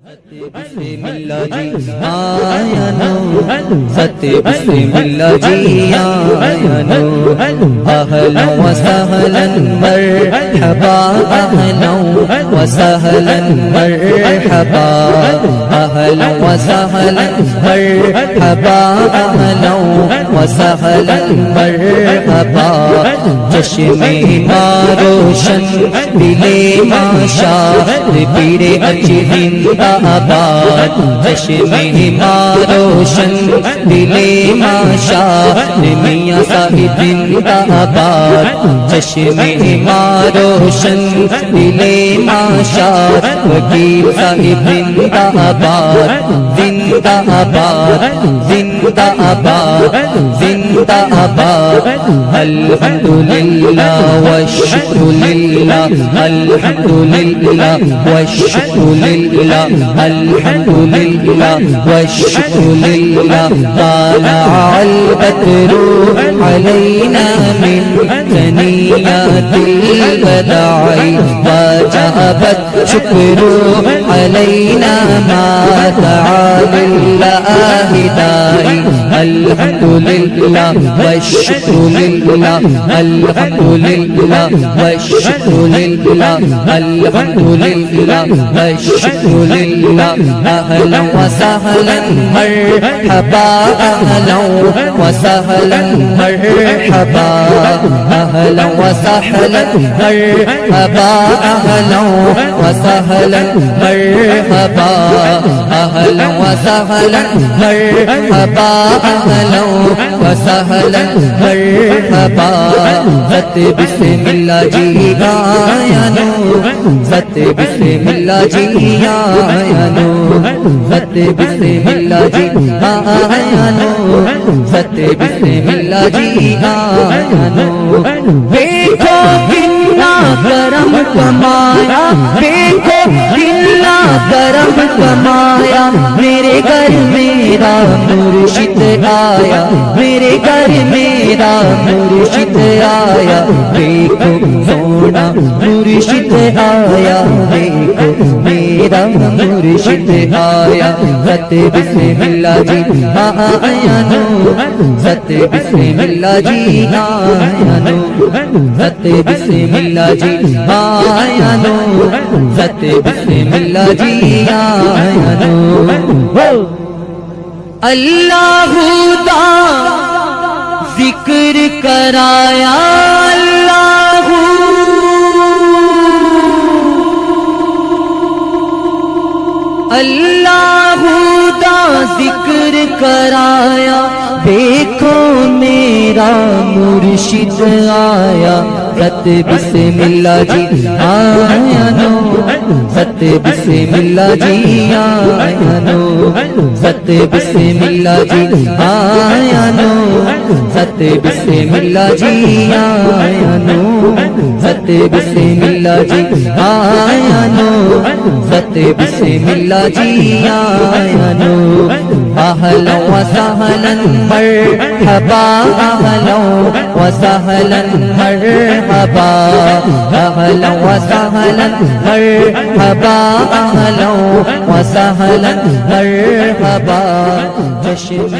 بسم اللہ جی آیا نو ست بسم اللہ جی آیا نو اہلا و سہلا مرحبا اہلا و سہلا مرحبا اہلا و سہلا مرحبا اہلا و سہلا مرحبا چشم ماں روشن دل ماشا پیر اچھی زندہ آباد چشم ماں روشن دل ماشا میاں صاحب زندہ آباد چشم ماں روشن دل ماشا وکیل صاحب زندہ آباد زندہ آباد زندہ آباد زندہ آباد الحمدللہ والشکر للہ الحمدللہ والشکر للہ الحمدللہ والشکر للہ طالع البدر علینا من ثنیات الوداع وجب الشکر علینا ما دعا للہ داعی الحمدللہ والشکر للہ الحمدللہ والشکر للہ الحمدللہ والشکر للہ اہلا و سہلا مرحبا اہلا و سہلا مرحبا اہلا و سہلا مرحبا اہلا و سہلا مرحبا اہلا و سہلا مرحبا اہلا و سہلا مرحبا ست بسم اللہ جی آیا نو ست بسم اللہ جی آیا نو ست بسم اللہ جی آیا نو ست بسم اللہ جی آیا نو دیکھو کتنا کرم کمایا دیکھو کتنا کرم کمایا میرے گھر میرا مرشد آیا میرے گھر میرا مرشد آیا دیکھو سونا مرشد آیا دیکھو میرا مرشد آیا ست بسم اللہ جی آیا نو ست بسم اللہ جی آیا نو ست بسم اللہ جی آیا نو ست بسم اللہ جی آیا نو اللہ دا ذکر کرایا اللہ دا ذکر کرایا دیکھو میرا مرشد آیا ست بسم اللہ جی آیا نو ست بسم اللہ جی آیا نو ست بسم اللہ جی آیا نو ست بسم اللہ جی آیا نو ست بسم اللہ جی آیا نو ست بسم اللہ جی آیا نو اہلا و سہلا مرحبا اہلا و سہلا مرحبا اہلا و سہلا مرحبا اہلا و سہلا مرحبا چشم